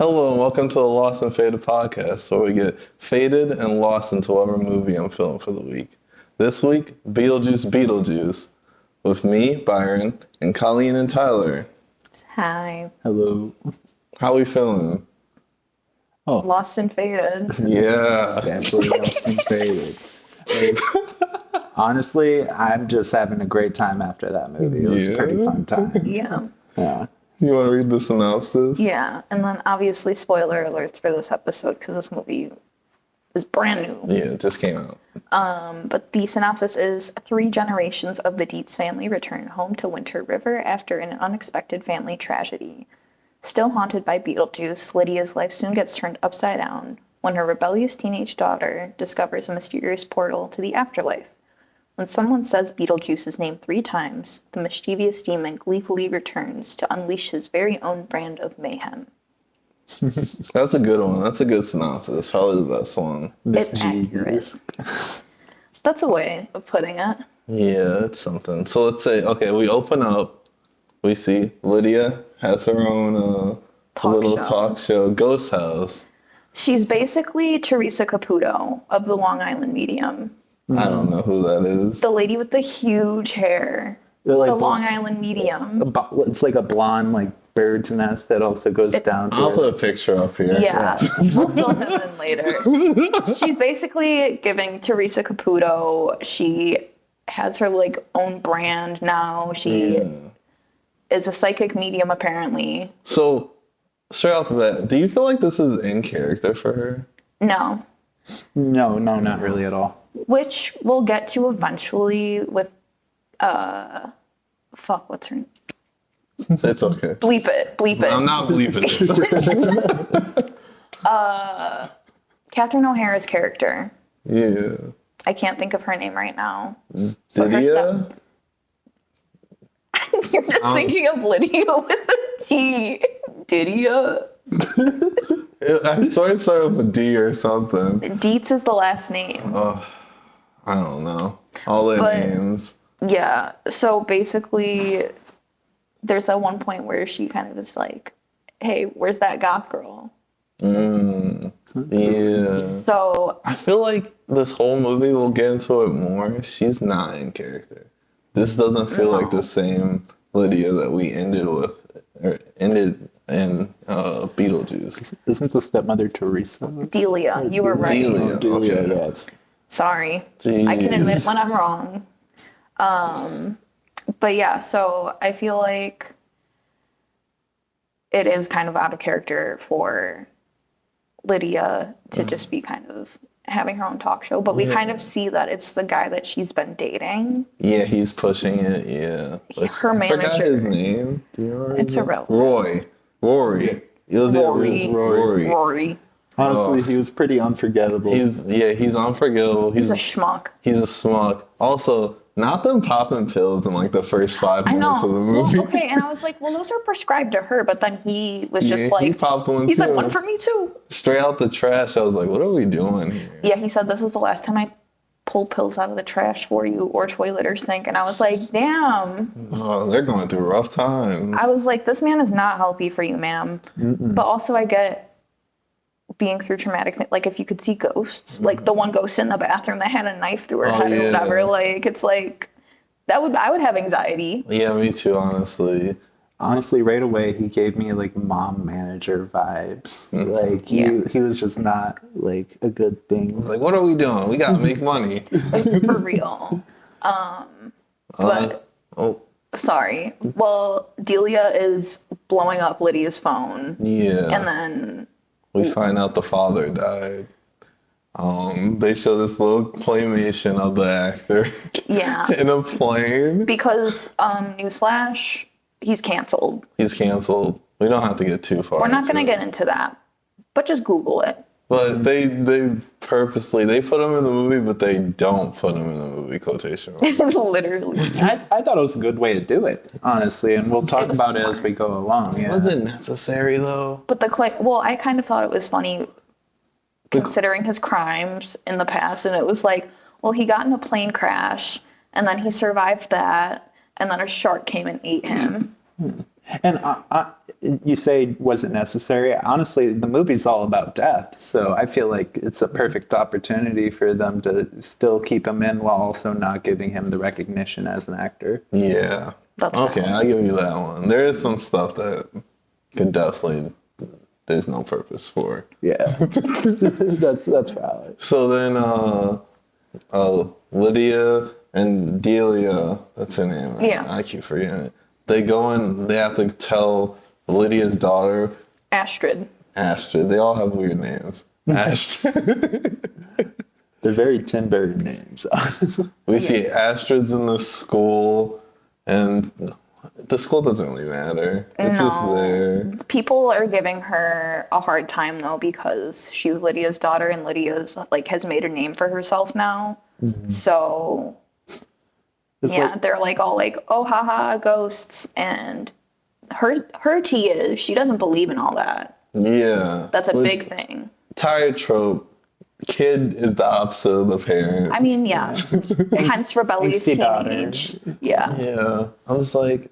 Hello and welcome to the Lost and Faded podcast, where we get faded and lost into whatever movie I'm feeling for the week. This week, Beetlejuice Beetlejuice, with me, Byron, and Colleen and Tyler. Hi. Hello. How we feeling? Oh, Lost and faded. Yeah. definitely lost and faded. Like, honestly, I'm just having a great time after that movie. It was a pretty fun time. Yeah. Yeah. You want to read the synopsis? Yeah. And then obviously spoiler alerts for this episode because this movie is brand new. Yeah, it just came out. But the synopsis is 3 generations of the Dietz family return home to Winter River after an unexpected family tragedy. Still haunted by Beetlejuice, Lydia's life soon gets turned upside down when her rebellious teenage daughter discovers a mysterious portal to the afterlife. When someone says Beetlejuice's name 3 times, the mischievous demon gleefully returns to unleash his very own brand of mayhem. That's a good one. That's a good synopsis. Probably the best one. It's accurate. That's a way of putting it. Yeah, it's something. So let's say, okay, we open up. We see Lydia has her own talk show, Ghost House. She's basically Teresa Caputo of the Long Island Medium. I don't know who that is. The lady with the huge hair. They're like the Long Island Medium. It's like a blonde, like bird's nest that also goes down to I'll put a picture up here. Yeah, we'll fill him in later. She's basically giving Teresa Caputo. She has her like own brand now. She is a psychic medium apparently. So, straight off the bat, do you feel like this is in character for her? No. No, not really at all. Which we'll get to eventually with what's her name? It's okay. Bleep it. I'm not bleeping it. Catherine O'Hara's character. Yeah. I can't think of her name right now. Lydia? You're just thinking of Lydia with a T. Didia? I swear it started with a D or something. Dietz is the last name. I don't know. All it means. Yeah, so basically, there's that one point where she kind of is like, hey, where's that goth girl? Yeah. So I feel like this whole movie, we'll get into it more. She's not in character. This doesn't feel like the same Lydia that we ended in Beetlejuice. Isn't the stepmother Teresa? Delia, you were right. Delia, Okay. yes. Sorry. Jeez. I can admit when I'm wrong. But yeah, so I feel like it is kind of out of character for Lydia to just be kind of having her own talk show, but we kind of see that it's the guy that she's been dating. Yeah, he's pushing it, yeah. Her manager. I forgot his name. Do you remember? It's irrelevant. Rory. It was Rory. Honestly, he was pretty unforgettable. He's unforgettable. He's a schmuck. He's a schmuck. Also, not them popping pills in like the first 5 minutes of the movie. Well, okay, and I was like, well, those are prescribed to her, but then he was just like, he popped one he's too. like, one for me too. Straight out the trash. I was like, what are we doing here? Yeah, he said, this is the last time I pull pills out of the trash for you, or toilet or sink. And I was like, damn. Oh, they're going through rough times. I was like, this man is not healthy for you, ma'am. But also I get being through traumatic things. Like if you could see ghosts, like the one ghost in the bathroom that had a knife through her head or whatever, like it's like, I would have anxiety. Yeah, me too, honestly. Honestly, right away, he gave me like mom manager vibes. Like he was just not like a good thing. Like, what are we doing? We gotta make money. For real. Sorry. Well, Delia is blowing up Lydia's phone. Yeah. And then we find out the father died. They show this little claymation of the actor. Yeah. In a plane. Because, newsflash, he's canceled. He's canceled. We don't have to get too far. We're not going to get into that. But just Google it. But they purposely, they put him in the movie, but they don't put him in the movie, quotation marks. Literally. I thought it was a good way to do it, honestly, and we'll talk about it as we go along. Yeah. Was it necessary, though? But I kind of thought it was funny considering his crimes in the past, and it was like, well, he got in a plane crash, and then he survived that, and then a shark came and ate him. And you say was it necessary? Honestly, the movie's all about death, so I feel like it's a perfect opportunity for them to still keep him in while also not giving him the recognition as an actor. Yeah. That's Okay, valid. I'll give you that one. There is some stuff that could definitely there's no purpose for. Yeah, that's valid. So then Lydia and Delia, that's her name, right? Yeah. I keep forgetting it. They go in, they have to tell Lydia's daughter, Astrid. Astrid. They all have weird names. Astrid. They're very Tim Burton names. We see Astrid's in the school, and the school doesn't really matter. It's just there. People are giving her a hard time though because she's Lydia's daughter and Lydia's like has made a name for herself now. So yeah, they're like all like, oh haha, ghosts, and her tea is she doesn't believe in all that. Yeah. That's a big thing. Tired trope. Kid is the opposite of the parent. I mean, yeah. Hence rebellious Angsty teenage. Yeah. Yeah. I'm just like,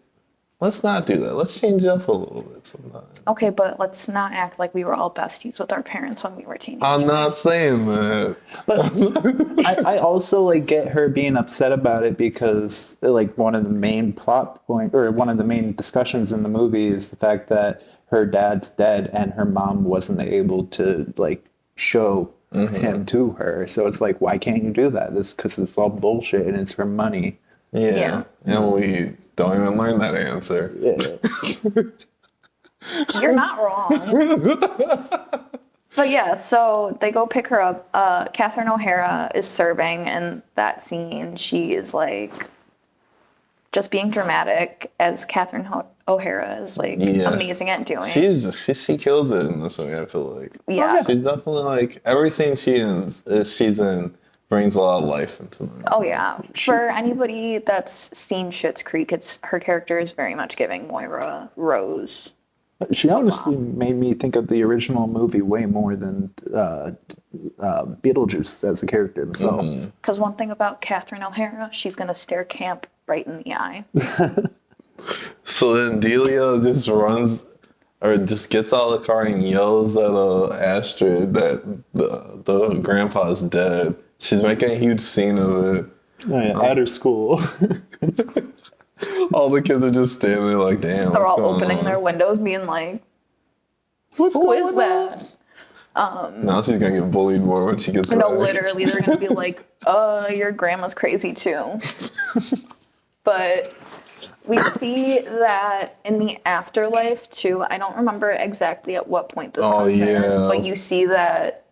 let's not do that. Let's change it up a little bit sometimes. Okay, but let's not act like we were all besties with our parents when we were teenagers. I'm not saying that. But I also like get her being upset about it because like one of the main plot point or one of the main discussions in the movie is the fact that her dad's dead and her mom wasn't able to like show him to her. So it's like, why can't you do that? This because it's all bullshit and it's for money. Yeah. And we don't even learn that answer. Yeah. You're not wrong. But yeah, so they go pick her up. Catherine O'Hara is serving, and that scene, she is like just being dramatic, as Catherine O'Hara is like amazing at doing. She kills it in this movie, I feel like. Yeah. She's definitely like, every scene she's in brings a lot of life into the movie. Oh yeah. For anybody that's seen Schitt's Creek, her character is very much giving Moira Rose. She honestly made me think of the original movie way more than Beetlejuice as a character himself. Because one thing about Catherine O'Hara, she's going to stare Camp right in the eye. So then Delia just runs, or just gets out of the car and yells at Astrid that the grandpa's dead. She's making a huge scene of it. At her school. All the kids are just standing there like, damn. They're what's all going opening on? their windows, being like, Who is that? Now she's gonna get bullied more when she gets No, back. literally, they're going to be like, your grandma's crazy too. But we see that in the afterlife too. I don't remember exactly at what point this comes in, but you see that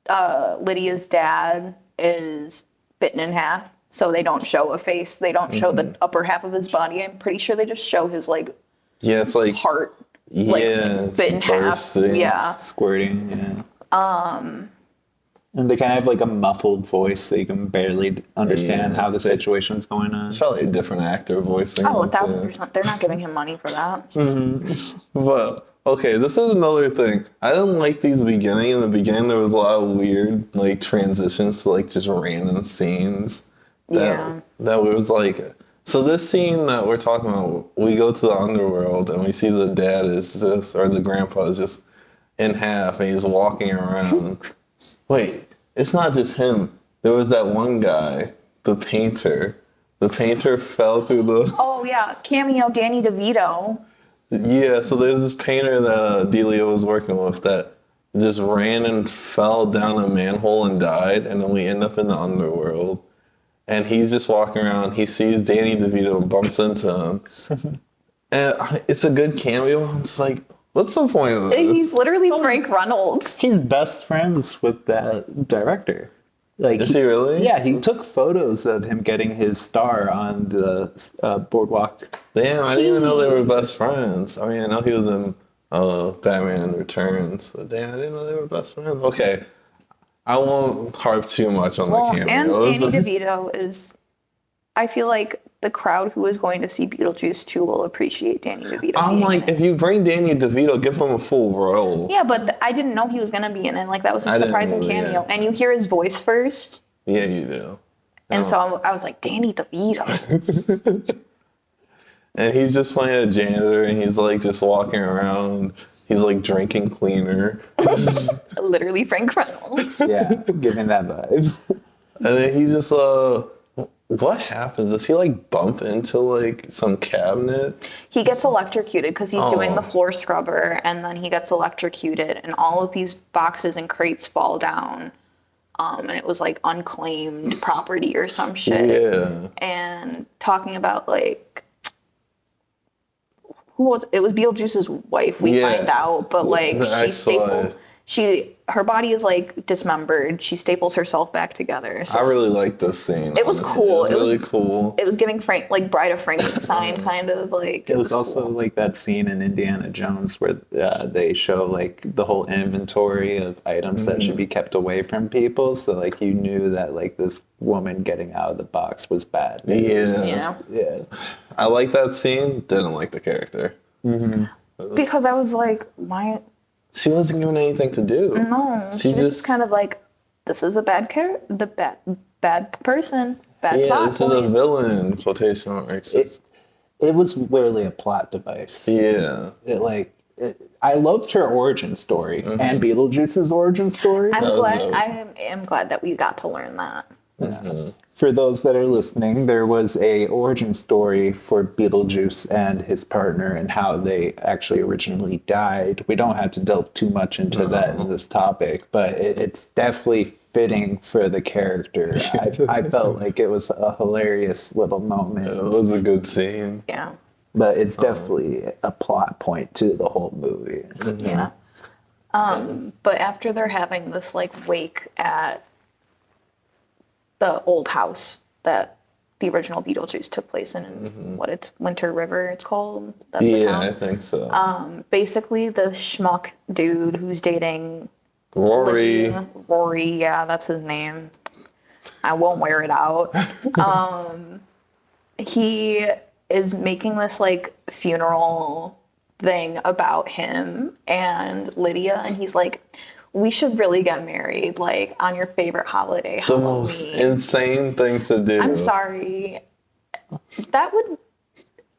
Lydia's dad is bitten in half. So they don't show a face. They don't show the upper half of his body. I'm pretty sure they just show his like it's like heart, like bit in half. Yeah, Squirting. Yeah. And they kind of have like a muffled voice, so you can barely understand how the situation's going on. It's probably a different actor voicing. Oh, 1,000%. They're not giving him money for that. But okay, this is another thing. I didn't like these beginning. In the beginning, there was a lot of weird like transitions to like just random scenes. That was like, so this scene that we're talking about, we go to the underworld and we see the dad is just, or the grandpa is just in half and he's walking around. Wait, it's not just him. There was that one guy, the painter. The painter fell through the... Oh yeah, cameo Danny DeVito. Yeah, so there's this painter that Delia was working with that just ran and fell down a manhole and died, and then we end up in the underworld. And he's just walking around. He sees Danny DeVito, bumps into him. And it's a good cameo. It's like, what's the point of this? He's literally Frank Reynolds. He's best friends with that director. Like, is he really? Yeah, he took photos of him getting his star on the boardwalk. Damn, I didn't even know they were best friends. I mean, I know he was in Batman Returns. But damn, I didn't know they were best friends. Okay. I won't harp too much on the cameo. And Danny DeVito is, I feel like the crowd who is going to see Beetlejuice 2 will appreciate Danny DeVito. I'm like, if you bring Danny DeVito, give him a full role. Yeah, but I didn't know he was going to be in it. Like, that was a surprising cameo. Yeah. And you hear his voice first. Yeah, you do. And so I was like, Danny DeVito. And he's just playing a janitor, and he's like just walking around. He's like drinking cleaner. Literally Frank Reynolds. Yeah, giving that vibe. And then he just what happens? Does he like bump into like some cabinet? He gets electrocuted because he's doing the Oh. floor scrubber, and then he gets electrocuted, and all of these boxes and crates fall down. And it was like unclaimed property or some shit. Yeah. And talking about like who was it was Beetlejuice's wife, we Yeah. find out, but like I she saw stapled her body is like dismembered. She staples herself back together. So I really liked this scene. it was honestly. cool. It was really cool. it was giving Bride of Frankenstein kind of like It was also cool. like that scene in Indiana Jones where they show like the whole inventory of items that should be kept away from people. So like you knew that like this woman getting out of the box was bad. Yeah. Yeah. I like that scene. Didn't like the character. Because I was like, why She wasn't given anything to do. no. She was just kind of like, this is a bad bad person. Bad Yeah, plot this is a point. villain, quotation marks. It was literally a plot device. Yeah. I loved her origin story and Beetlejuice's origin story. I'm was glad dope. I am glad that we got to learn that. For those that are listening, there was a origin story for Beetlejuice and his partner and how they actually originally died. We don't have to delve too much into that in this topic, but it's definitely fitting for the character. I felt like it was a hilarious little moment, It was a good scene. Yeah. but it's definitely a plot point to the whole movie. Yeah. But after they're having this like wake at the old house that the original Beetlejuice took place in, what it's Winter River, it's called. That's the Yeah, town. I think so. Basically, the schmuck dude who's dating Rory. Rory, yeah, that's his name. I won't wear it out. He is making this like funeral thing about him and Lydia, and he's like, we should really get married, like on your favorite holiday, The Halloween. most insane thing to do. I'm sorry. That would,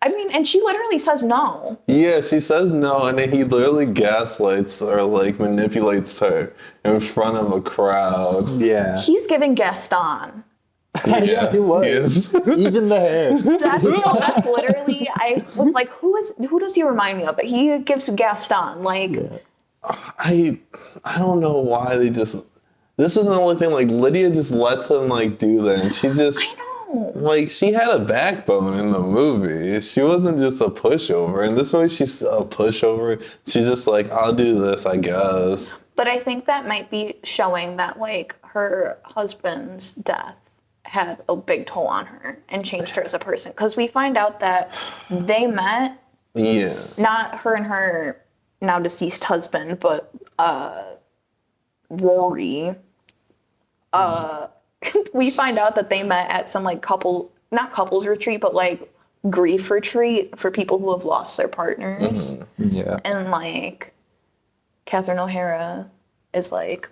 I mean, and she literally says no. Yeah, she says no, and then he literally gaslights or like manipulates her in front of a crowd. Yeah. He's giving Gaston. Yeah, he was. Yes. Even the hair. That's literally, I was like, who does he remind me of? But he gives Gaston, like, I don't know why they just. This is the only thing. Like Lydia just lets him like do that, and she just I know. like she had a backbone in the movie. She wasn't just a pushover. And this way, she's a pushover. She's just like, I'll do this, I guess. But I think that might be showing that, like, her husband's death had a big toll on her and changed her as a person. Because we find out that they met, Yeah. not her and her now deceased husband, but Rory. We find out that they met at some, like, not couples retreat, but, like, grief retreat for people who have lost their partners. Yeah. And, like, Catherine O'Hara is like,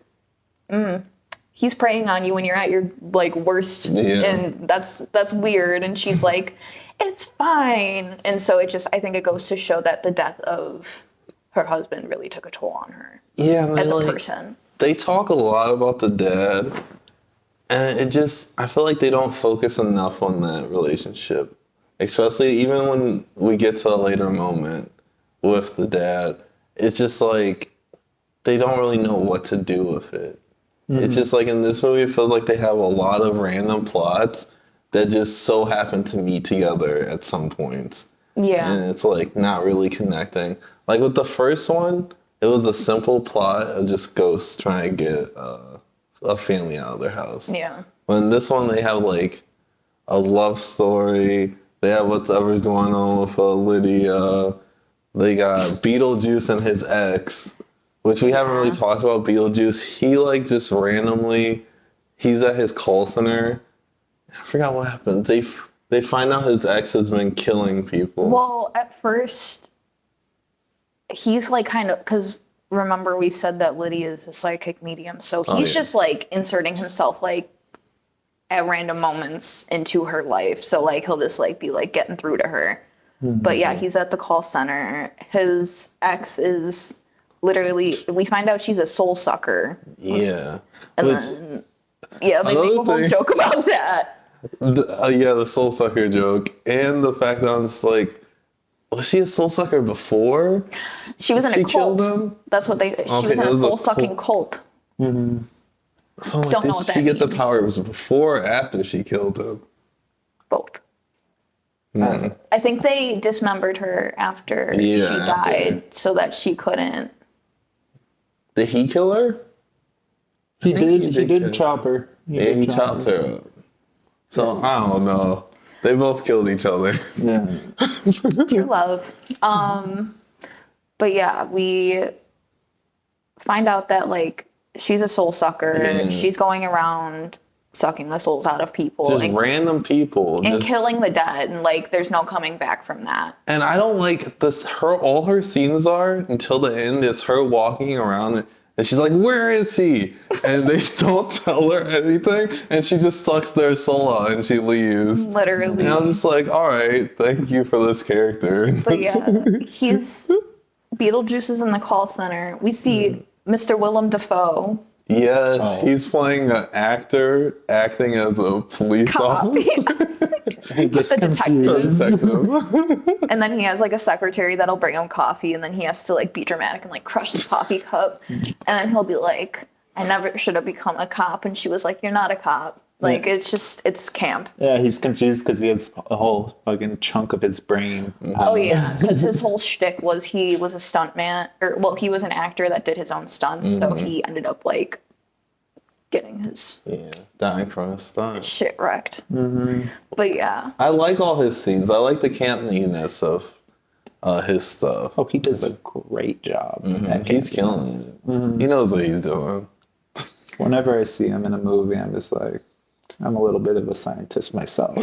he's preying on you when you're at your like worst, Yeah. and that's weird. And she's like, it's fine. And so I think it goes to show that the death of her husband really took a toll on her Yeah, and as a like, person. they talk a lot about the dad, and I feel like they don't focus enough on that relationship, especially even when we get to a later moment with the dad. It's just like they don't really know what to do with it. It's just like in this movie, it feels like they have a lot of random plots that just so happen to meet together at some points. Yeah. And it's like not really connecting. Like with the first one, it was a simple plot of just ghosts trying to get a family out of their house. Yeah. When this one, they have like a love story. They have whatever's going on with Lydia. They got Beetlejuice and his ex, which we haven't really talked about. Beetlejuice, he like just randomly, he's at his call center. I forgot what happened. They find out his ex has been killing people. Well, at first, he's like kind of, because remember we said that Lydia is a psychic medium, so he's just like inserting himself like at random moments into her life. So like he'll just like be like getting through to her. But yeah, he's at the call center. His ex is literally, we find out she's a soul sucker. Yeah. And Which, then, yeah, they make another a whole thing- joke about that. the soul sucker joke. And the fact that I'm just like, was she a soul sucker before? She was in a killed cult. him? That's what they, she Okay, was in it a was a soul sucking cult. So I'm like, Don't know did what she that get the means. powers before or after she killed him? Both. I think they dismembered her after she died so that she couldn't. Did he kill her? He did kill chop her. Yeah, he chopped her up. So, I don't know. They both killed each other. Yeah. True love. But yeah, we find out that like she's a soul sucker. Yeah. She's going around sucking the souls out of people Just and random people. and killing the dead, and like there's no coming back from that. And I don't like this. All her scenes are until the end is her walking around and she's like, "Where is he?" And they don't tell her anything, and she just sucks their soul out and she leaves. Literally. And I'm just like, all right, thank you for this character. But yeah, Beetlejuice is in the call center. We see Mr. Willem Dafoe. Yes, he's playing an actor acting as a police officer. He gets The detective. Detective. And then he has like a secretary that'll bring him coffee, and then he has to like be dramatic and like crush his coffee cup. And then he'll be like, "I never should have become a cop." And she was like, "You're not a cop." Like, it's camp. Yeah, he's confused because he has a whole fucking chunk of his brain. Oh yeah, because his whole shtick was he was a stuntman, or well, he was an actor that did his own stunts, so he ended up like getting his Dying from a stunt. shit wrecked. But yeah, I like all his scenes. I like the campiness of his stuff. Oh, he does a great job. at He's campiness. killing it. He knows what he's doing. Whenever I see him in a movie, I'm just like, I'm a little bit of a scientist myself.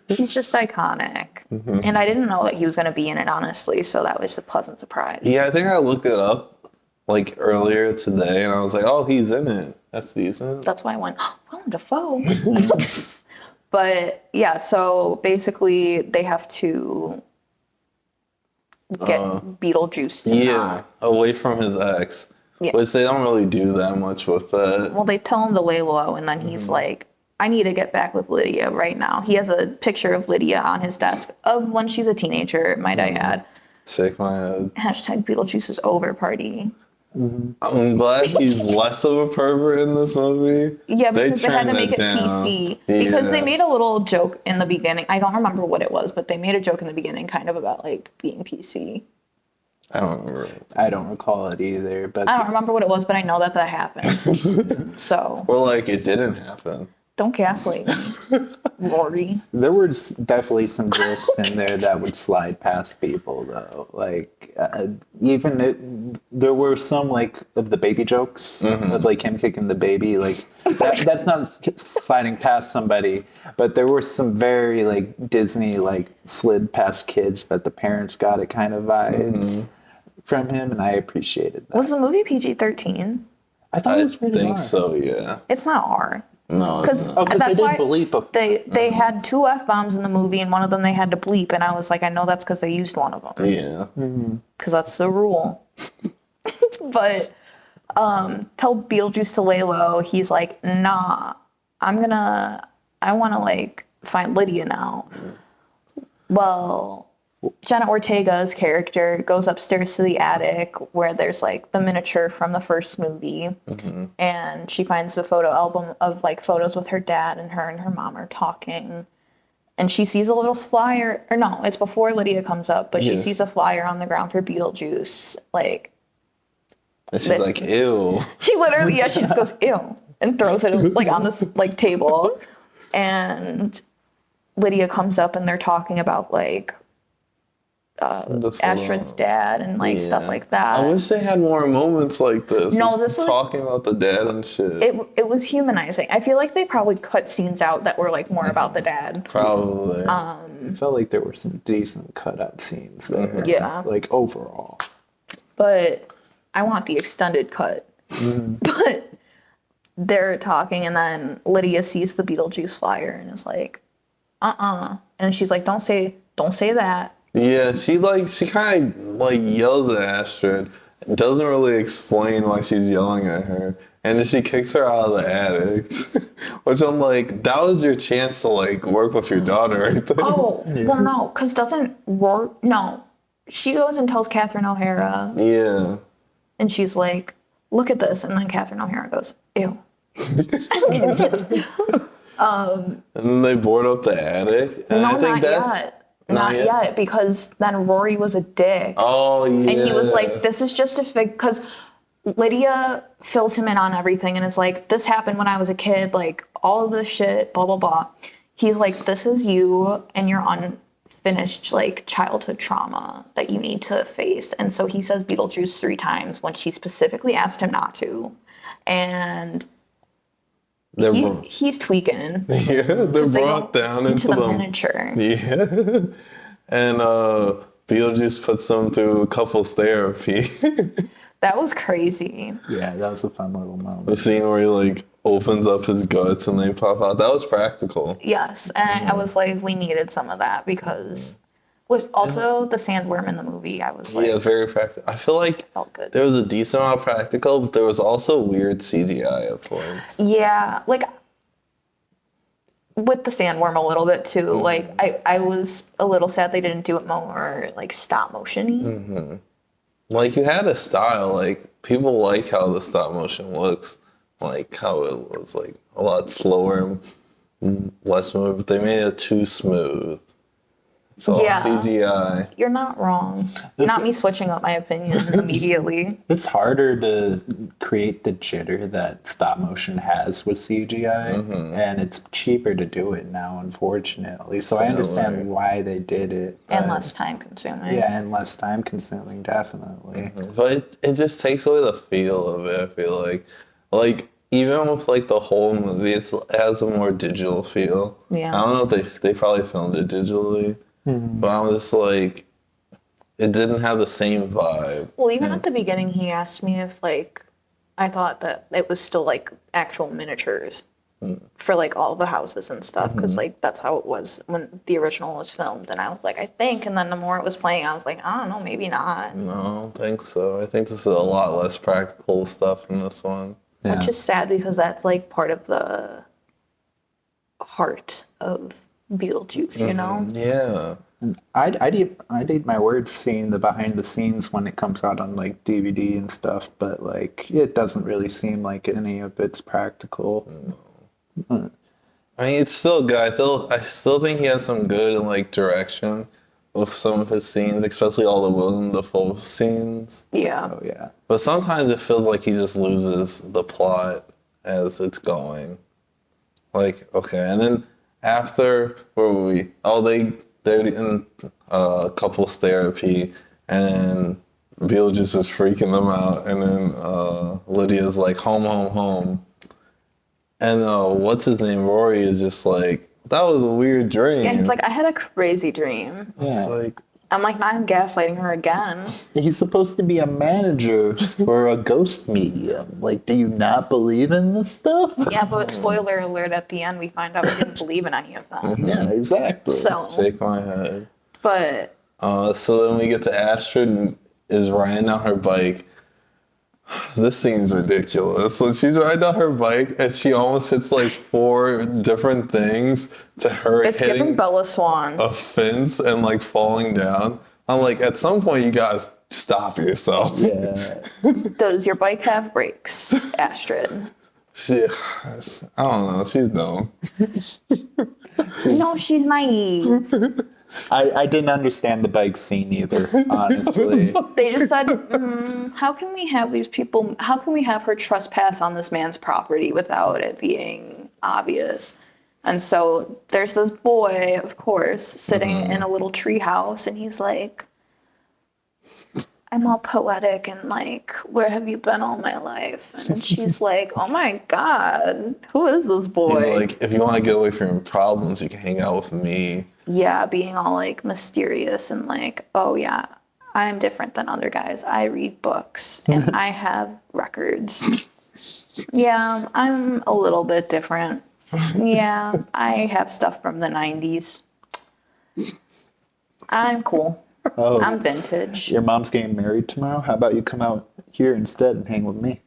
he's just iconic, and I didn't know that he was going to be in it, honestly. So that was a pleasant surprise. Yeah, I think I looked it up like earlier today, and I was like, "Oh, he's in it. That's decent." That's why I went, oh, Willem Dafoe. But yeah, so basically they have to get Beetlejuice to not. Away from his ex. Yeah. Which they don't really do that much with that. Well, they tell him to lay low, and then he's like, I need to get back with Lydia right now. He has a picture of Lydia on his desk of when she's a teenager, might I add. Shake my head. Hashtag Beetlejuice is over party. I'm glad he's less of a pervert in this movie. Yeah, because they had to turned make it that down. PC. Because Yeah. they made a little joke in the beginning. I don't remember what it was, but they made a joke in the beginning kind of about like being PC. I don't remember. I don't recall it either, but I don't remember what it was, but I know that happened. So Or like it didn't happen. don't gaslight me, Rory. there were definitely some jokes in there that would slide past people, though. Like, there were some, like, of the baby jokes, of, like, him kicking the baby. Like, that's not sliding past somebody, but there were some very, like, Disney, like, slid past kids, but the parents got it kind of vibes from him, and I appreciated that. Was the movie PG-13? I thought it was I really think hard. so, yeah. It's not R. No, Because it's not. Because that's they why did bleep they had 2 F-bombs in the movie, and one of them they had to bleep, and I was like, I know that's because they used one of them. Yeah. Because that's the rule. But tell Beetlejuice to lay low. He's like, nah, I want to like find Lydia now. Well, Jenna Ortega's character goes upstairs to the attic where there's like the miniature from the first movie, and she finds a photo album of like photos with her dad, and her mom are talking. And she sees a little flyer, or no, it's before Lydia comes up, but she Yes. sees a flyer on the ground for Beetlejuice. Like, And she's like, ew. she literally, yeah, she just goes, ew, and throws it like on this like table. And Lydia comes up and they're talking about like The Astrid's dad and like stuff like that. I wish they had more moments like this. No, with this was- talking about the dad and shit. It was humanizing. I feel like they probably cut scenes out that were like more about the dad. Probably. It felt like there were some decent cutout scenes there. Yeah. Like, overall. But I want the extended cut. But they're talking, and then Lydia sees the Beetlejuice flyer and is like, And she's like, don't say that. Yeah, she kind of like yells at Astrid, doesn't really explain why she's yelling at her, and then she kicks her out of the attic. Which I'm like, that was your chance to like work with your daughter right there. Oh, well, no, because doesn't Rory, no, she goes and tells Catherine O'Hara, Yeah. and she's like, look at this, and then Catherine O'Hara goes, ew. And then they board up the attic, and No, I think not that's yet. Not yet, because then Rory was a dick. Oh yeah. And he was like, this is just a fig, because Lydia fills him in on everything and is like, this happened when I was a kid, like all of this shit, blah, blah, blah. He's like, this is you and your unfinished like childhood trauma that you need to face. And so he says Beetlejuice 3 times when she specifically asked him not to. And he's tweaking. Yeah, they're brought down into the miniature. Yeah. And Beetlejuice puts them through couples therapy. That was crazy. Yeah, that was a fun little moment. The scene where he like opens up his guts and they pop out. That was practical. Yes, and I was like, we needed some of that because with also the sandworm in the movie, I was like, yeah, very practical. I feel like felt good. There was a decent amount of practical, but there was also weird CGI at points. Yeah, like with the sandworm a little bit too. Mm-hmm. Like I was a little sad they didn't do it more like stop motion-y. Mm-hmm. Like you had a style, like people like how the stop motion looks, like how it was like a lot slower and less smooth, but they made it too smooth. It's all CGI. You're not wrong. Not me switching up my opinion immediately. It's harder to create the jitter that stop motion has with CGI, and it's cheaper to do it now, unfortunately. So I understand why they did it. And less time consuming. Yeah, and less time consuming, definitely. But it just takes away the feel of it, I feel like. Like, even with like the whole movie, it has a more digital feel. Yeah. I don't know if they probably filmed it digitally. But I'm just like, it didn't have the same vibe. Well, even at the beginning, he asked me if, like, I thought that it was still, like, actual miniatures for, like, all the houses and stuff. Because, like, that's how it was when the original was filmed. And I was like, I think. And then the more it was playing, I was like, I don't know, maybe not. No, I don't think so. I think this is a lot less practical stuff in this one. Yeah. Which is sad because that's, like, part of the heart of Beetlejuice, you know? Yeah. I'd eat my words seeing the behind the scenes when it comes out on like DVD and stuff, but like it doesn't really seem like any of it's practical. No. I mean, it's still good. I still think he has some good like direction with some of his scenes, especially all the Willem Dafoe scenes. Yeah. Oh yeah. But sometimes it feels like he just loses the plot as it's going. Like, okay, and then after, where were we? Oh, they're in couples therapy, and then Beetlejuice is freaking them out, and then Lydia's like, home, home, home. And what's his name? Rory is just like, that was a weird dream. Yeah, he's like, I had a crazy dream. Yeah. It's like, I'm like, I'm gaslighting her again. He's supposed to be a manager for a ghost medium. Like, do you not believe in this stuff? Yeah, but spoiler alert, at the end we find out we didn't believe in any of them. Yeah, exactly. So, shake my head. But so then we get to Astrid is riding down her bike. This scene's ridiculous. So she's riding down her bike and she almost hits like 4 different things to her it's hitting giving Bella Swan. a fence and like falling down. I'm like, at some point you guys stop yourself. Yeah. Does your bike have brakes, Astrid? I don't know. She's dumb. No, she's naive. I didn't understand the bike scene either, honestly. They just said, how can we have these people, how can we have her trespass on this man's property without it being obvious? And so there's this boy, of course, sitting in a little tree house, and he's like, I'm all poetic and like, where have you been all my life? And she's like, oh my God, who is this boy? He's like, if you want to get away from your problems, you can hang out with me. Yeah, being all like mysterious and like, oh yeah, I'm different than other guys. I read books and I have records. Yeah, I'm a little bit different. Yeah, I have stuff from the 90s. I'm cool. Oh, I'm vintage. your mom's getting married tomorrow? How about you come out here instead and hang with me?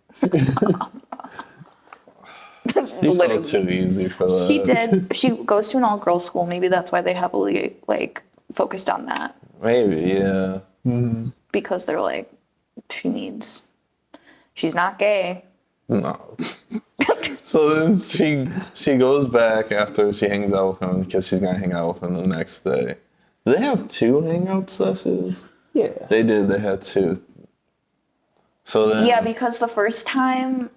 She felt too easy for that. She did. She goes to an all-girls school. Maybe that's why they heavily, like, focused on that. Maybe, yeah. Mm-hmm. Because they're like, she's not gay. No. So then she goes back after she hangs out with him because she's gonna hang out with him the next day. Do they have 2 hangout sessions? Yeah. They did. They had 2. So then. Yeah, because the first time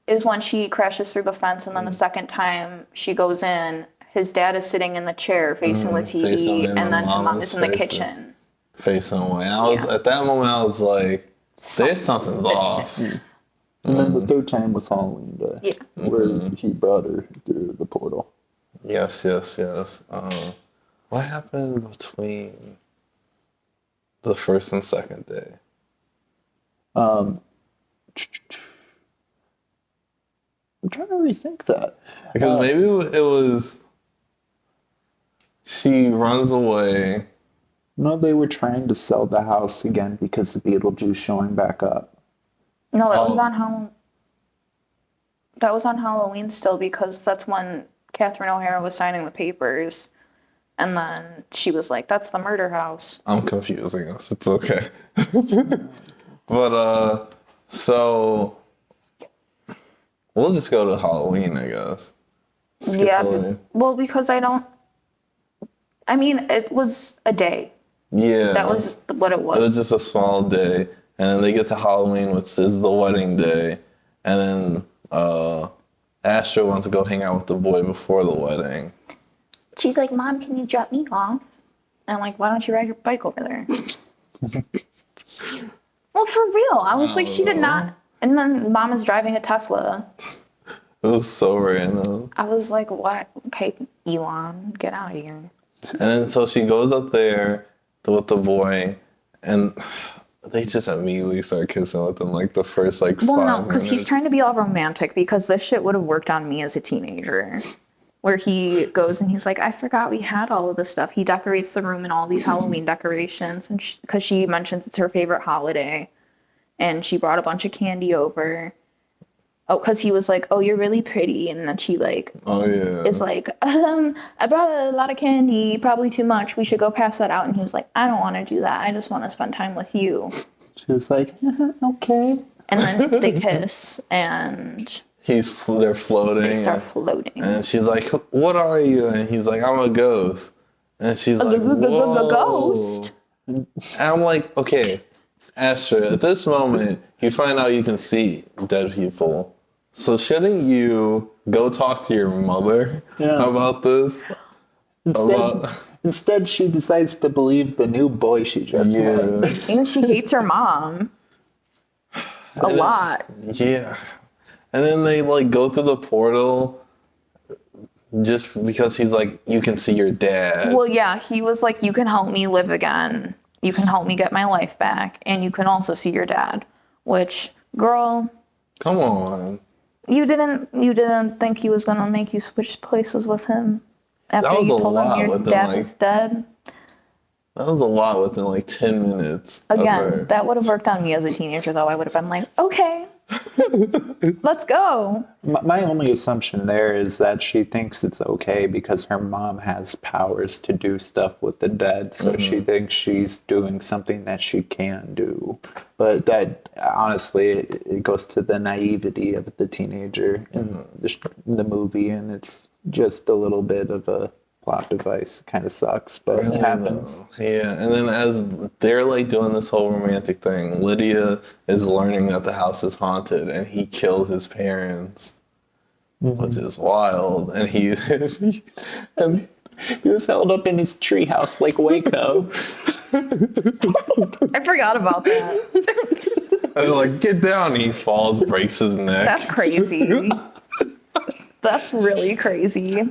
is when she crashes through the fence, and then the second time she goes in, his dad is sitting in the chair facing the TV, and then mom is in the kitchen. Facing away. At that moment I was like, there's something's off. And then the third time was Halloween Day. Yeah. Where he brought her through the portal. Yes. What happened between the first and second day? I'm trying to rethink that. Because maybe it was she runs away. No, they were trying to sell the house again because of Beetlejuice showing back up. No, that was on Halloween still, because that's when Catherine O'Hara was signing the papers, and then she was like, "That's the murder house." I'm confusing us. It's okay. But so we'll just go to Halloween, I guess. Well, because it was a day. Yeah. That was what it was. It was just a small day. And then they get to Halloween, which is the wedding day. And then Astra wants to go hang out with the boy before the wedding. She's like, "Mom, can you drop me off?" And I'm like, "Why don't you ride your bike over there?" Well, for real. I was like, she did not. And then Mom is driving a Tesla. It was so random. I was like, what? Okay, Elon, get out of here. And then so she goes up there with the boy, and they just immediately start kissing with him, like the first 5 minutes. Well, no, because he's trying to be all romantic, because this shit would have worked on me as a teenager. Where he goes and he's like, "I forgot we had all of this stuff." He decorates the room in all these Halloween decorations, and because she mentions it's her favorite holiday, and she brought a bunch of candy over. Oh, because he was like, "Oh, you're really pretty," and then she is like, "I brought a lot of candy, probably too much. We should go pass that out." And he was like, "I don't want to do that. I just want to spend time with you." She was like, "Okay." And then they kiss, and they're floating. They start floating. And she's like, "What are you?" And he's like, "I'm a ghost." And she's like, "Whoa." A ghost? And I'm like, okay, Astra, at this moment, you find out you can see dead people. So shouldn't you go talk to your mother about this? Instead, she decides to believe the new boy she just met. And she hates her mom. A lot. Yeah. And then they go through the portal just because he's like, "You can see your dad." Well, yeah, he was like, "You can help me live again. You can help me get my life back, and you can also see your dad." Which, girl, come on. You didn't think he was gonna make you switch places with him after you told him your dad was dead? That was a lot within 10 minutes. Again, that would have worked on me as a teenager, though. I would have been like, "Okay, let's go." My only assumption there is that she thinks it's okay because her mom has powers to do stuff with the dead, so she thinks she's doing something that she can do. But that, honestly, it goes to the naivety of the teenager in the movie, and it's just a little bit of a plot device. Kind of sucks, but it happens. Yeah, and then as they're doing this whole romantic thing, Lydia is learning that the house is haunted and he killed his parents, which is wild. And he was held up in his treehouse like Waco. I forgot about that. And they're like, "Get down!" He falls, breaks his neck. That's crazy. That's really crazy.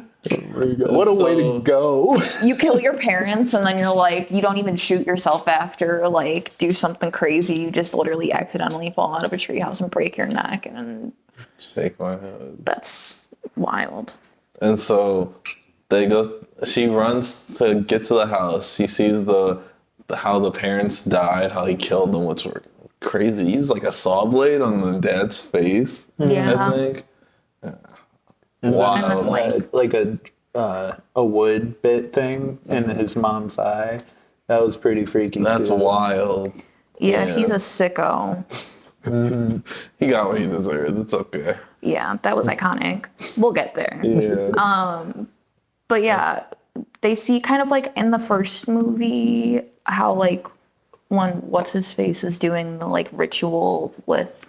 What a way to go. You kill your parents and then you're like, you don't even shoot yourself after, do something crazy. You just literally accidentally fall out of a treehouse and break your neck. And shake my head. That's wild. And so they go. She runs to get to the house. She sees how the parents died, how he killed them, which were crazy. He used like a saw blade on the dad's face. Yeah. I think. And Wow. then, like a wood bit thing in his mom's eye. That was pretty freaky. That's too. wild. Yeah, he's a sicko. He got what he deserves. It's okay. Yeah, that was iconic. We'll get there. Yeah. But yeah, they see kind of like in the first movie how like when what's his face is doing the like ritual with,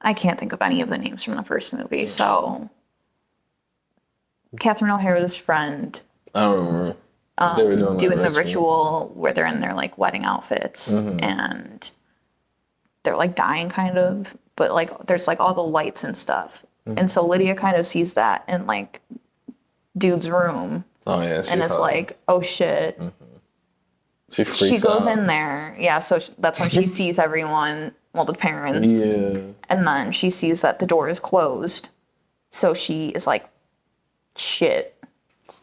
I can't think of any of the names from the first movie. So Catherine O'Hara's friend I don't remember. They were doing the ritual where they're in their like wedding outfits and they're like dying kind of, but like there's like all the lights and stuff. And so Lydia kind of sees that in like dude's room. Oh yeah, and it's like, oh shit. She goes in there. Yeah, so that's when she sees everyone, well, the parents. Yeah. And then she sees that the door is closed. So she is like, shit,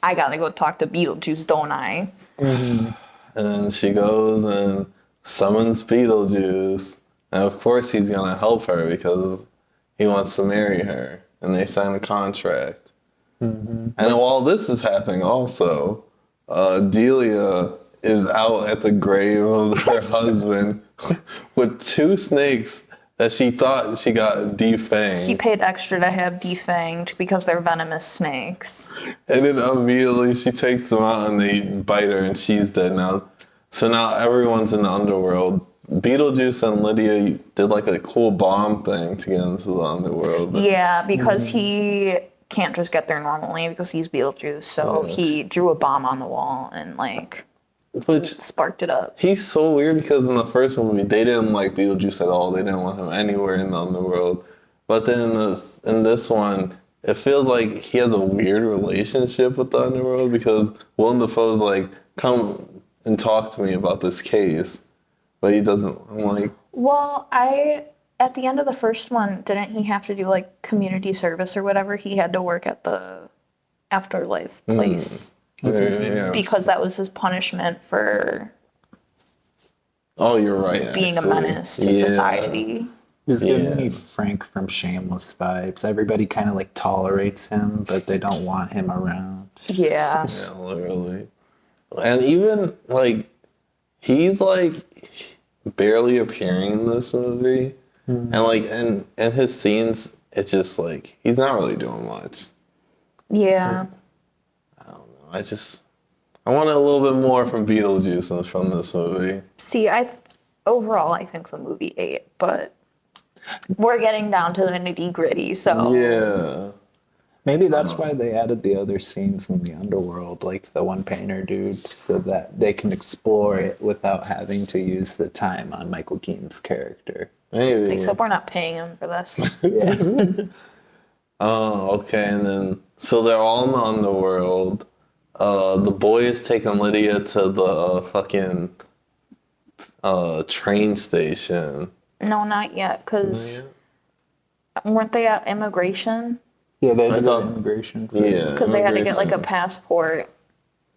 I gotta go talk to Beetlejuice, don't I? And then she goes and summons Beetlejuice. And of course he's gonna help her because he wants to marry her. And they sign a contract. And while this is happening also, Delia is out at the grave of her husband with 2 snakes that she thought she got defanged. She paid extra to have defanged because they're venomous snakes. And then immediately she takes them out and they bite her and she's dead now. So now everyone's in the underworld. Beetlejuice and Lydia did like a cool bomb thing to get into the underworld. Yeah, because he can't just get there normally because he's Beetlejuice. So he drew a bomb on the wall and like sparked it up. He's so weird because in the first movie they didn't like Beetlejuice at all. They didn't want him anywhere in the underworld. But then in this one, it feels like he has a weird relationship with the underworld because Willem Dafoe's like, come and talk to me about this case. But he doesn't. I'm like, well, at the end of the first one, didn't he have to do like community service or whatever? He had to work at the afterlife place. yeah. Because that was his punishment for Oh, you're right. being a menace to society. He's giving me Frank from Shameless vibes. Everybody kind of like tolerates him, but they don't want him around. Yeah. Yeah, literally. And even like he's like barely appearing in this movie, and like and his scenes, it's just like he's not really doing much. Yeah. I don't know. I wanted a little bit more from Beetlejuice from this movie. See, overall I think the movie ate, but we're getting down to the nitty gritty, so Yeah. Maybe that's why they added the other scenes in the underworld, like the one painter dude, so that they can explore it without having to use the time on Michael Keaton's character. Maybe. except we're not paying him for this. Yeah. Oh, okay. And then so they're all in the underworld. The boy is taking Lydia to the fucking train station. No, not yet, because weren't they at immigration? Yeah, they I did thought- immigration. Yeah. Because they had to get like a immigration. passport,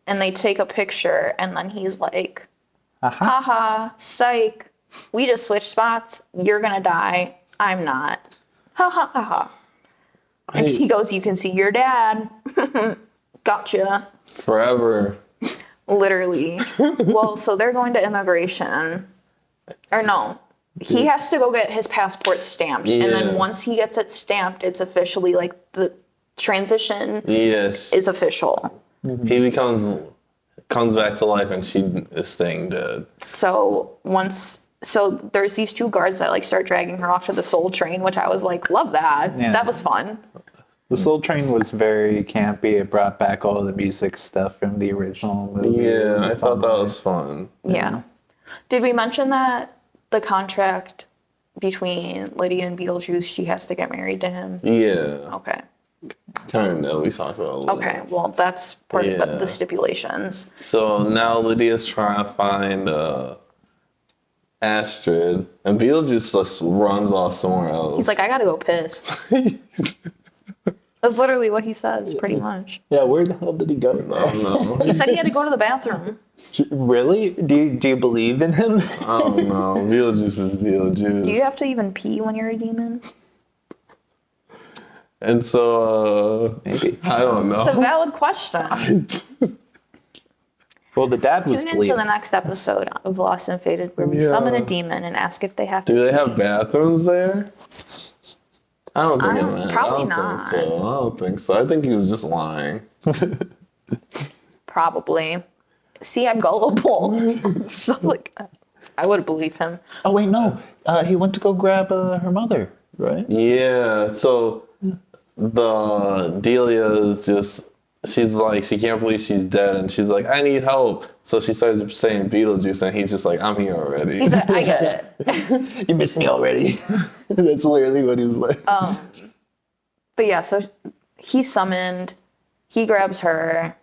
and they take a picture, and then he's like, Aha. haha, psych, we just switched spots, you're gonna die, I'm not. Ha ha ha ha. And he goes, you can see your dad. Gotcha. Forever. Literally. Well, so they're going to immigration. Or no, he has to go get his passport stamped. And Yeah. then once he gets it stamped, it's officially like the transition Yes. is official. He comes back to life and she is staying dead. So there's these 2 guards that like start dragging her off to the Soul Train, which I was like, love that. Yeah. That was fun. The Soul Train was very campy. It brought back all the music stuff from the original movie. Yeah, I thought that was fun. Yeah. Did we mention that the contract between Lydia and Beetlejuice, she has to get married to him? Yeah. Okay. Kind of. We talked about it a little Okay. bit. Well, that's part of Yeah. the stipulations. So now Lydia's trying to find Astrid, and Beetlejuice just runs off somewhere else. He's like, I gotta go piss. That's literally what he says, pretty much. Yeah, where the hell did he go? I don't know. He said he had to go to the bathroom. Really? Do you believe in him? I don't know. Beetlejuice is Beetlejuice. Do you have to even pee when you're a demon? And so, Maybe. I don't know. It's a valid question. Well, the dad was Tune into bleeding. the next episode of Lost and Fated where we Yeah. summon a demon and ask if they have to Do they pee. have bathrooms there? I don't think Probably I not. Think so. I don't think so. I think he was just lying. Probably. See, I'm gullible. So, like, I would believe him. Oh, wait, no. He went to go grab her mother, right? Yeah. So the Delia is just. She's like, she can't believe she's dead, and she's like, I need help. So she starts saying Beetlejuice, and he's just like, I'm here already. He's like, I get it. You missed me already. That's literally what he was like. But yeah, so he's summoned. He grabs her.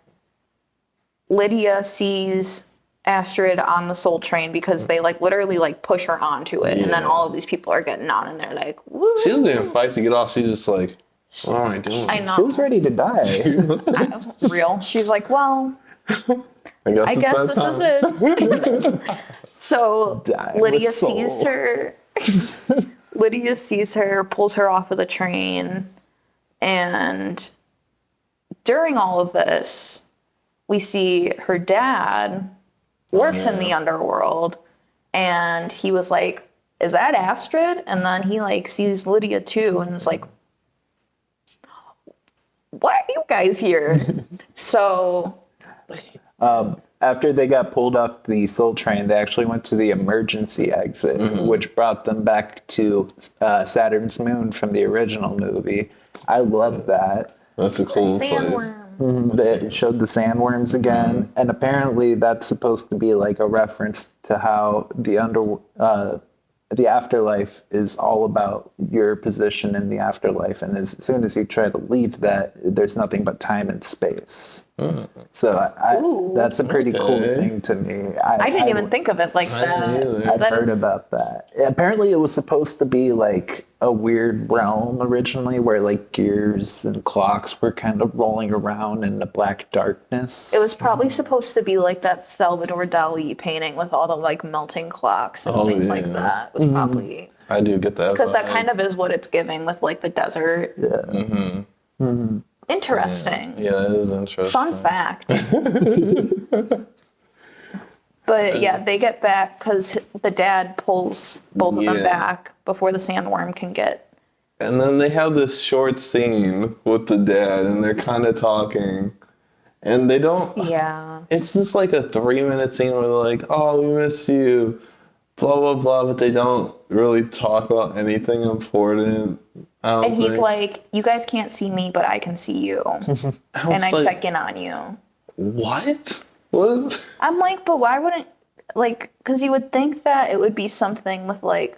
Lydia sees Astrid on the Soul Train because they like literally like push her onto it, and then Yeah. all of these people are getting on, and they're like, woo. She doesn't even fight to get off. She's just like, what am I doing? I know. She was ready to die. Real. She's like, well, I guess it's that this is it. So Die Lydia with soul. sees her. Lydia sees her, pulls her off of the train, and during all of this, we see her dad works in the underworld, and he was like, is that Astrid? And then he like sees Lydia too, and is like, why are you guys here? So After they got pulled off the Soul Train, they actually went to the emergency exit, which brought them back to Saturn's moon from the original movie. I love that. That's a cool place. sandworm. They showed the sandworms again, and apparently that's supposed to be like a reference to how the afterlife is all about your position in the afterlife, and as soon as you try to leave that, there's nothing but time and space. So Ooh. that's a pretty cool Okay. thing to me. I didn't even think of it like I that. didn't either. I've That heard is- about that. Apparently, it was supposed to be like a weird realm originally, where like gears and clocks were kind of rolling around in the black darkness. It was probably supposed to be like that Salvador Dali painting with all the like melting clocks and Oh, things yeah. like that. It was probably I do get that. because that kind of is what it's giving with like the desert. Mm-hmm. Interesting. Yeah, that is interesting. Fun fact. But yeah, they get back because the dad pulls both of them Yeah. back before the sandworm can get. And then they have this short scene with the dad, and they're kind of talking. And they don't. Yeah. It's just like a 3-minute scene where they're like, oh, we miss you, blah, blah, blah. But they don't really talk about anything important. And he's like, you guys can't see me, but I can see you. And I check in on you. What? What? I'm like, but why wouldn't, like, because you would think that it would be something with, like,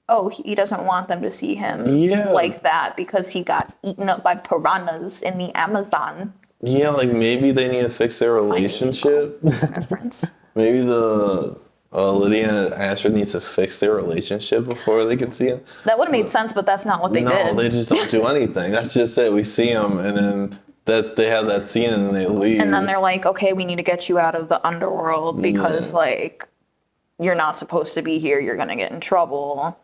oh, he doesn't want them to see him Yeah. like that because he got eaten up by piranhas in the Amazon. Yeah, like maybe they need to fix their relationship. Reference. Maybe the Lydia and Astrid needs to fix their relationship before they can see him. That would have made sense, but that's not what they No, did. they just don't do anything. That's just it. We see them, and then that they have that scene, and then they leave. And then they're like, okay, we need to get you out of the underworld because, like, you're not supposed to be here. You're going to get in trouble.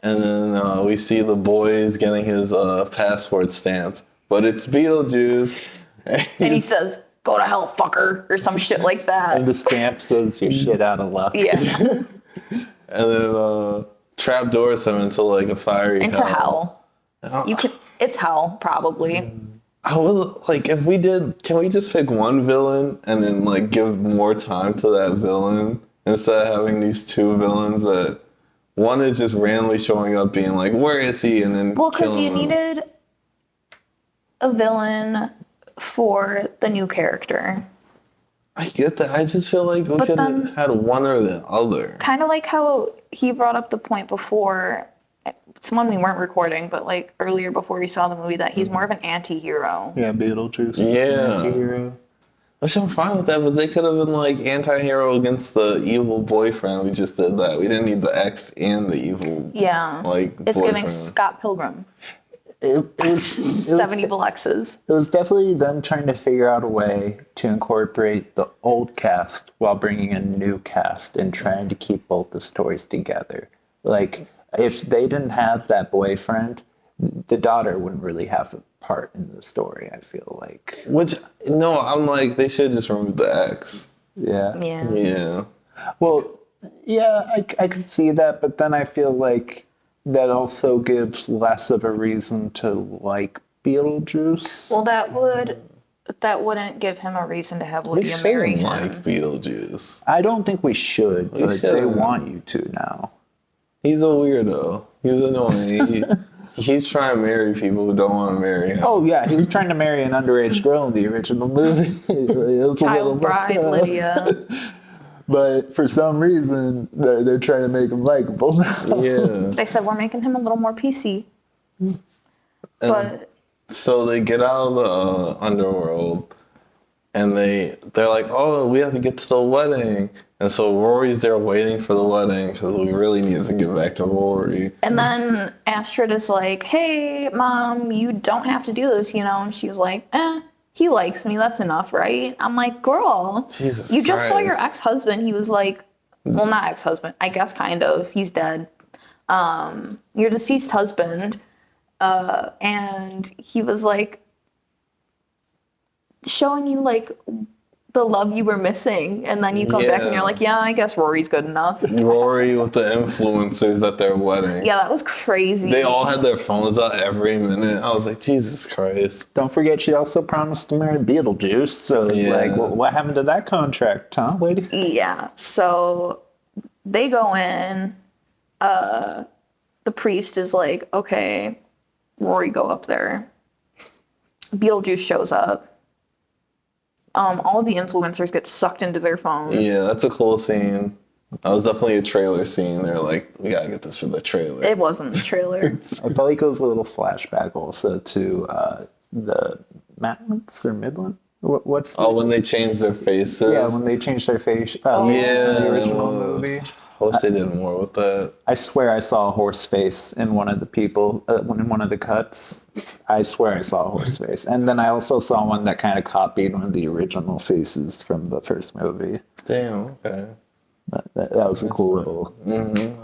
And then we see the boys getting his passport stamped, but it's Beetlejuice. And he says, go to hell, fucker, or some shit like that. And the stamp says you're shit out of luck. Yeah, And then trapdoors him into like a fiery into hell. Oh, You could. It's hell, probably. I would like if we did. Can we just pick one villain and then like give more time to that villain instead of having these two villains that one is just randomly showing up, being like, "Where is he?" and then Well, because killing you him. needed a villain for the new character. I get that. I just feel like we But could then- have had one or the other. Kind of like how he brought up the point before. It's one we weren't recording, but like earlier before we saw the movie, that he's more of an anti-hero. Yeah, Beetlejuice. Yeah. Anti-hero. Which I'm fine with that, but they could have been like anti-hero against the evil boyfriend. We just did that. We didn't need the ex and the evil. Yeah. Like It's giving boyfriend. Scott Pilgrim. it was 70 Bluxes. it was definitely them trying to figure out a way to incorporate the old cast while bringing a new cast and trying to keep both the stories together. Like, if they didn't have that boyfriend, the daughter wouldn't really have a part in the story, I feel like. Which, no, I'm like, they should just remove the X. Yeah. Yeah. Yeah. Well, yeah, I could see that, but then I feel like that also gives less of a reason to like Beetlejuice. Well, that wouldn't give him a reason to have We Lydia marry shouldn't him. like Beetlejuice. I don't think we should, We but they shouldn't. want you to now. He's a weirdo. He's annoying. He's trying to marry people who don't want to marry him. Oh yeah, he was trying to marry an underage girl in the original movie. It was a little Child bride messed up. Lydia. But for some reason, they're trying to make him likable now. Yeah. They said we're making him a little more PC. But So they get out of the underworld, and they're like, oh, we have to get to the wedding. And so Rory's there waiting for the wedding because we really need to get back to Rory. and then Astrid is like, hey, Mom, you don't have to do this, And she was like, he likes me. That's enough, right? I'm like, girl, Jesus you just saw your Christ. ex-husband. He was like, well, not ex-husband. I guess kind of. He's dead. Your deceased husband. And he was like showing you like the love you were missing, and then you come back and Yeah. you're like, yeah, I guess Rory's good enough. Rory with the influencers at their wedding. Yeah, that was crazy. They all had their phones out every minute. I was like, Jesus Christ. Don't forget, she also promised to marry Beetlejuice. So it's Yeah. like, what happened to that contract, huh, lady? Yeah, so they go in. The priest is like, okay, Rory, go up there. Beetlejuice shows up. All the influencers get sucked into their phones. Yeah, that's a cool scene. That was definitely a trailer scene. They're like, we gotta get this for the trailer. It wasn't the trailer. I felt like it was a little flashback also to the Matlins or Midland. What's Oh, when they changed their faces. yeah, when they changed their face. Yeah, the original it was. movie. I wish they did more with that. I swear I saw a horse face in one of the people, in one of the cuts. I swear I saw a horse face. And then I also saw one that kind of copied one of the original faces from the first movie. Damn, okay. That was a cool little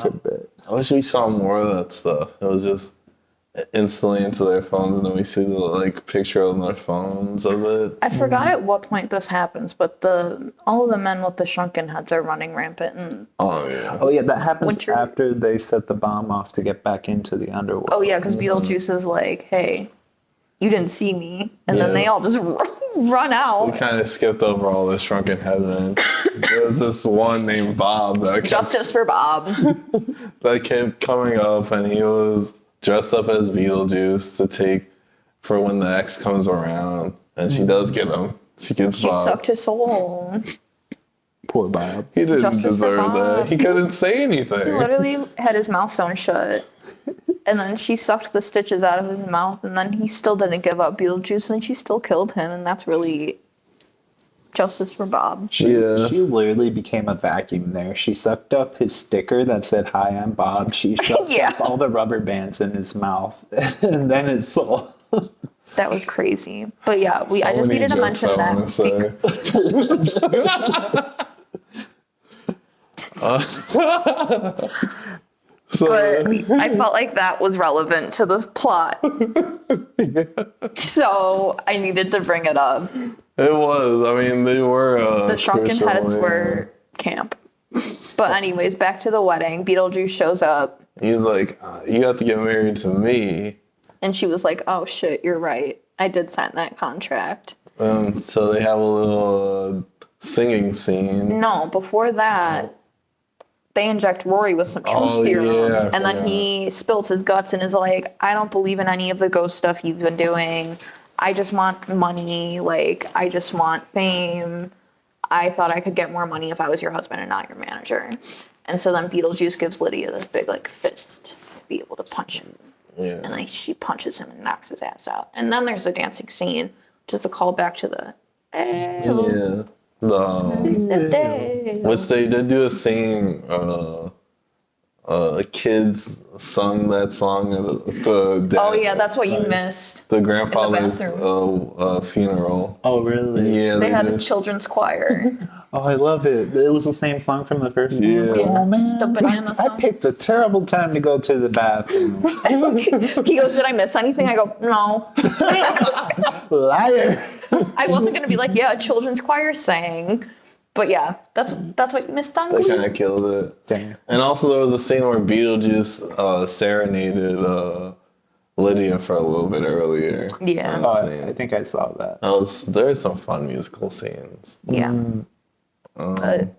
tidbit. I wish we saw more of that stuff. It was just instantly into their phones, and then we see the like picture on their phones of it. I forgot at what point this happens, but all of the men with the shrunken heads are running rampant, and Oh yeah. Oh yeah, that happens Winter- after they set the bomb off to get back into the underworld. oh yeah, because Beetlejuice is like, hey, you didn't see me, and then Yeah. they all just run We out. kind of skipped over all the shrunken headmen. There was this one named Bob Justice for Bob. that kept coming up, and he was dressed up as Beetlejuice to take for when the ex comes around, and she does get him. She gets She Bob. sucked his soul. Poor Bob. He didn't Justice for deserve Bob. that. He couldn't say anything. He literally had his mouth sewn shut. And then she sucked the stitches out of his mouth, and then he still didn't give up Beetlejuice, and she still killed him, and that's really justice for Bob. Yeah. She literally became a vacuum there. She sucked up his sticker that said, "Hi, I'm Bob." She shoved Yeah. up all the rubber bands in his mouth, and then his soul. That was crazy. But yeah, I just many needed to jokes mention I that. wanna say. So, But I felt like that was relevant to the plot. So I needed to bring it up. it was. I mean, they were. The shrunken crucial, heads yeah. were camp. But anyways, back to the wedding. Beetlejuice shows up, He's like, you have to get married to me. and she was like, oh shit, you're right. I did sign that contract. So they have a little singing scene. No, before that, they inject Rory with some truth Oh, serum, yeah, I and then forgot. he spills his guts and is like, I don't believe in any of the ghost stuff you've been doing. I just want money. Like, I just want fame. I thought I could get more money if I was your husband and not your manager. And so then Beetlejuice gives Lydia this big, like, fist to be able to punch him. Yeah. And like she punches him and knocks his ass out. And then there's a dancing scene, which is a callback to the Yeah. Which they did do a scene kids sung that song at the dad, Oh yeah, that's what you missed. the grandfather's bathroom. funeral. Oh, really? Yeah, They had a did. children's choir. Oh, I love it. It was the same song from the first one. Yeah. Oh, man. The banana I song. picked a terrible time to go to the bathroom. He goes, "Did I miss anything?" I go, "No." Liar. I wasn't gonna be like, "Yeah, a children's choir sang," but yeah, that's what you missed, They Duncan. kind of killed it. Dang. And also there was a scene where Beetlejuice serenaded Lydia for a little bit earlier. Yeah. Oh, I think I saw that. There's some fun musical scenes. Yeah. Um,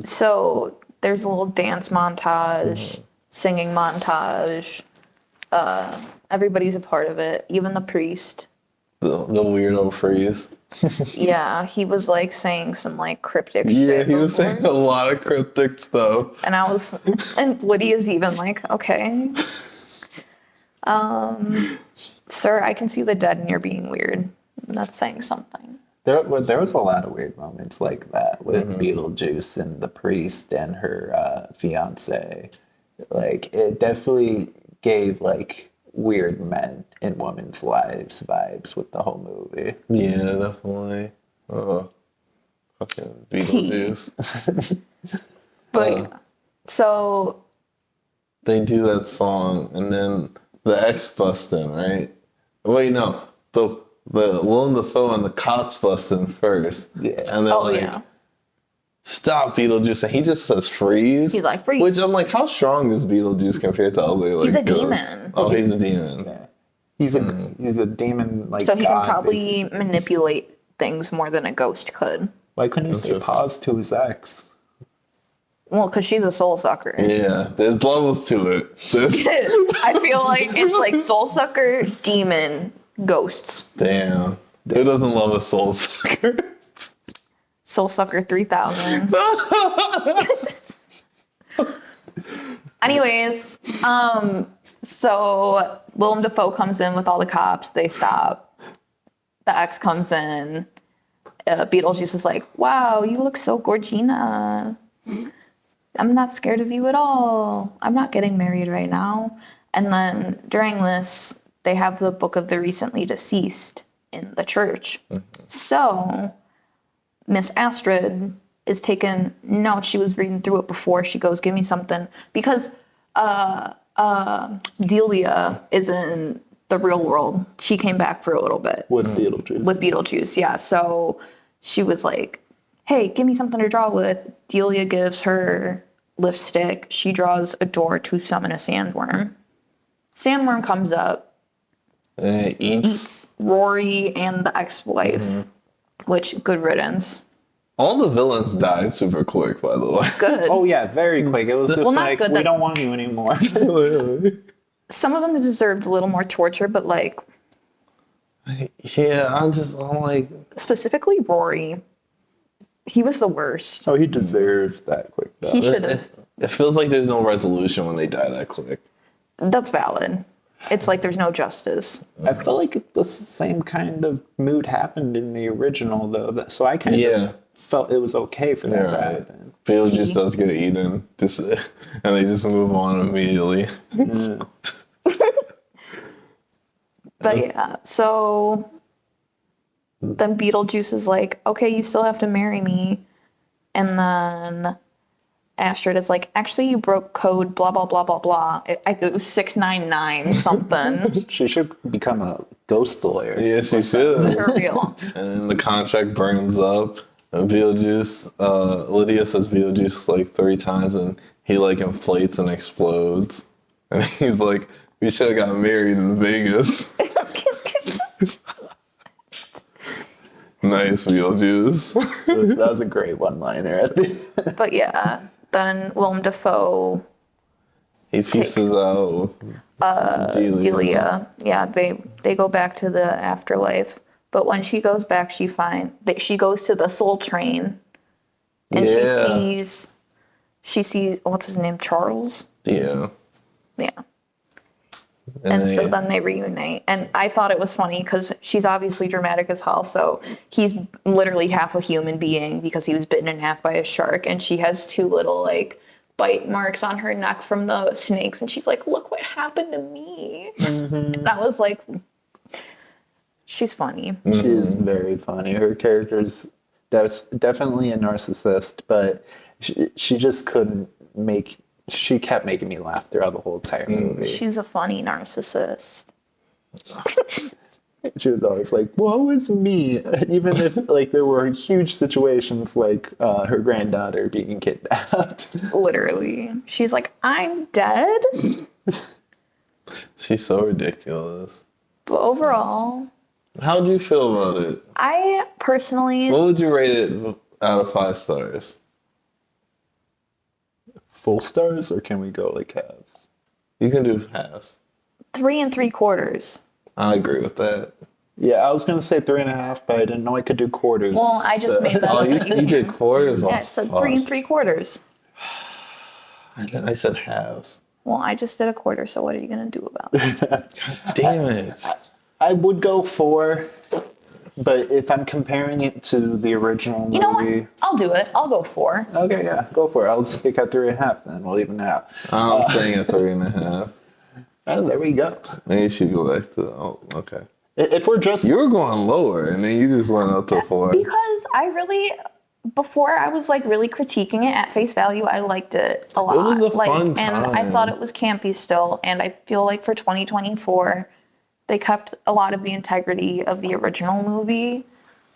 So there's a little dance montage, singing montage. Everybody's a part of it, even the priest. the weirdo freeze. Yeah, he was like saying some like cryptic Yeah, shit he was before. saying a lot of cryptic stuff. And Lydia's even like, okay. Sir, I can see the dead and you're being weird. That's saying something. There was a lot of weird moments like that with Beetlejuice and the priest and her fiance. Like, it definitely gave like weird men in women's lives vibes with the whole movie. Yeah, definitely. Fucking Beetlejuice. But so They do that song, and then the ex bust in, right? Wait, no. The Willem Dafoe and the cops bust in first. Yeah. And they're like, yeah. stop, Beetlejuice. And he just says freeze. He's like, freeze. Which I'm like, how strong is Beetlejuice compared to other like He's a ghosts? demon. Oh, he's a demon. Yeah. He's a demon like So he can god, probably basically. manipulate things more than a ghost could. Why couldn't he say Interesting. pause to his ex? Well, because she's a soul sucker. Yeah, there's levels to it. I feel like it's like soul sucker, demon, ghosts. Damn. Who doesn't love a soul sucker? Soul Sucker 3000. Anyways, so Willem Dafoe comes in with all the cops. They stop. The ex comes in. Beetlejuice is like, wow, you look so gorgina. I'm not scared of you at all. I'm not getting married right now. And then during this, they have the Book of the Recently Deceased in the church. So Miss Astrid is taken. No, she was reading through it before. She goes, give me something. Because Delia is in the real world. She came back for a little bit. With Beetlejuice. With Beetlejuice, yeah. So she was like, hey, give me something to draw with. Delia gives her lipstick. She draws a door to summon a sandworm. Sandworm comes up, eats Rory and the ex-wife, which, good riddance. All the villains died super quick, by the way. Good. Oh yeah, very quick. It was just Well, not like, good we that- don't want you anymore. Some of them deserved a little more torture, but like, Yeah, I'm like, specifically Rory, he was the worst. Oh, he deserves that quick though. He should have. it feels like there's no resolution when they die that quick. That's valid. It's like there's no justice. I feel like the same kind of mood happened in the original though. So I kind Yeah. of felt it was okay for that to Right. happen. Beetlejuice does get eaten, and they just move on immediately. Yeah. But yeah, so then Beetlejuice is like, okay, you still have to marry me. And then Astrid is like, actually, you broke code, blah, blah, blah, blah, blah. It was 699 something. She should become a ghost lawyer. Yeah, she should. For real. And then the contract burns up. And Beetlejuice, Lydia says Beetlejuice like 3 times, and he like inflates and explodes. And he's like, we should have got married in Vegas. Nice, Beetlejuice. That was a great one-liner at the But yeah, then Willem Dafoe, He pieces out with Delia, yeah, they go back to the afterlife. But when she goes back, she goes to the soul train, and Yeah. she sees what's his name, Charles. Yeah. Yeah. And so then they reunite. And I thought it was funny because she's obviously dramatic as hell. So he's literally half a human being because he was bitten in half by a shark. And she has 2 little, like, bite marks on her neck from the snakes, and she's like, look what happened to me. That was like, she's funny. She is very funny. Her character's definitely a narcissist, but she just couldn't make. She kept making me laugh throughout the whole entire movie. She's a funny narcissist. She was always like, "Woe is me," even if like there were huge situations like her granddaughter being kidnapped. Literally, she's like, I'm dead. She's so ridiculous. But overall, how do you feel about it? I personally, What would you rate it out of 5 stars? Full stars, or can we go like halves? You can do halves. 3 3/4. I agree with that. Yeah, I was gonna say 3.5, but I didn't know I could do quarters. Well, I just made that Oh, up. you did quarters? Yeah, it said 3 3/4. I said halves. Well, I just did a quarter, so what are you gonna do about it? Damn it. I would go 4, but if I'm comparing it to the original movie... You know what? I'll do it. I'll go 4. Okay, yeah, go for it. I'll stick at 3.5 then. We'll even it out. I'm saying a 3.5. Oh, there we go. Maybe you should go back to okay. If we're just... You were going lower, and then you just went up to 4. Because I really, before I was like really critiquing it at face value, I liked it a lot. It was a fun And I time. thought it was campy still, and I feel like for 2024, they kept a lot of the integrity of the original movie,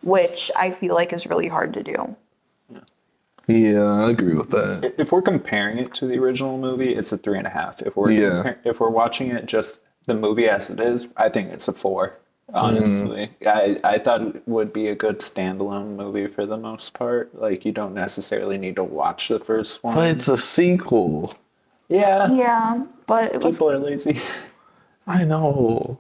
which I feel like is really hard to do. Yeah, I agree with that. If we're comparing it to the original movie, it's a 3.5. If we're watching it just the movie as it is, I think it's a 4. Honestly, I thought it would be a good standalone movie for the most part. Like you don't necessarily need to watch the first one. But it's a sequel. Yeah, Yeah, but it was. people are lazy. I know.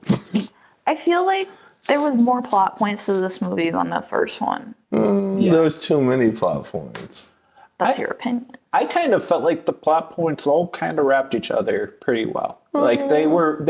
I feel like there was more plot points to this movie than the first one. There was too many plot points. That's your opinion. I kind of felt like the plot points all kind of wrapped each other pretty well. Like they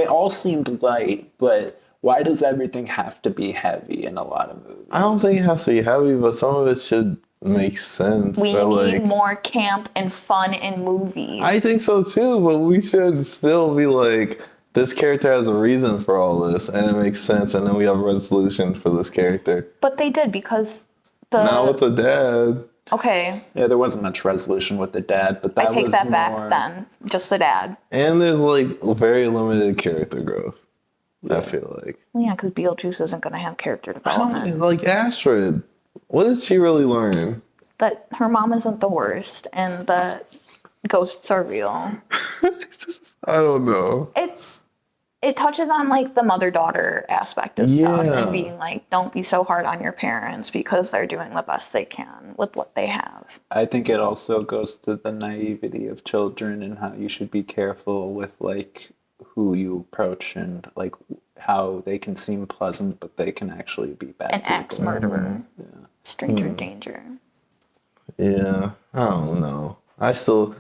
all seemed light, but why does everything have to be heavy in a lot of movies? I don't think it has to be heavy, but some of it should make sense. We Or, need like, more camp and fun in movies. I think so too, but we should still be like, this character has a reason for all this, and it makes sense, and then we have a resolution for this character. But they did because Not with the dad. Okay, Yeah, there wasn't much resolution with the dad, but I that take was that more... back then. Just the dad. And there's like very limited character growth. I feel like. Well, yeah, because Beetlejuice isn't going to have character I don't development. like Astrid. What did she really learn? That her mom isn't the worst and that ghosts are real. I don't know. It touches on like the mother-daughter aspect of stuff Yeah. and being like, don't be so hard on your parents because they're doing the best they can with what they have. I think it also goes to the naivety of children and how you should be careful with like who you approach and like how they can seem pleasant but they can actually be bad An people. ex-murderer. Stranger danger. Yeah, I don't know. I feel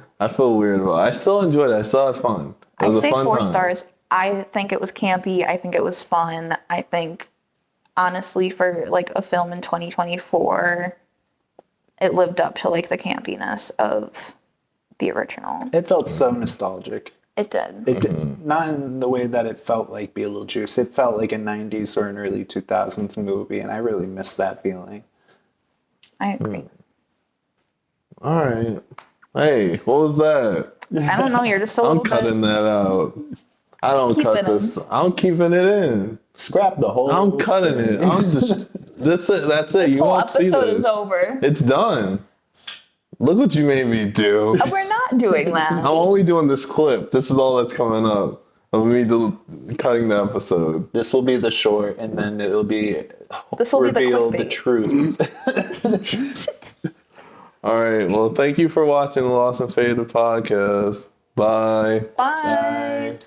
weird about it. I still enjoyed it. I still had fun. It I was a say fun 4 time. stars. I think it was campy. I think it was fun. I think, honestly, for like a film in 2024, it lived up to like the campiness of the original. It felt so nostalgic. It did. It not in the way that it felt like Beetlejuice. It felt like a 90s or an early 2000s movie, and I really miss that feeling. I agree. All right. Hey, what was that? I don't know. You're just a I'm little cutting bit. that out. I don't Keep cut it in. this. I'm keeping it in. Scrap the whole... I'm cutting it. I'm just. That's it. That's it. This You whole won't see episode this. is over. It's done. Look what you made me do. We're not doing that. I'm only doing this clip. This is all that's coming up of me cutting the episode. This will be the short, and then it'll be This will be the reveal the clickbait. truth. All right. Well, thank you for watching the Lost and Faded podcast. Bye. Bye. Bye.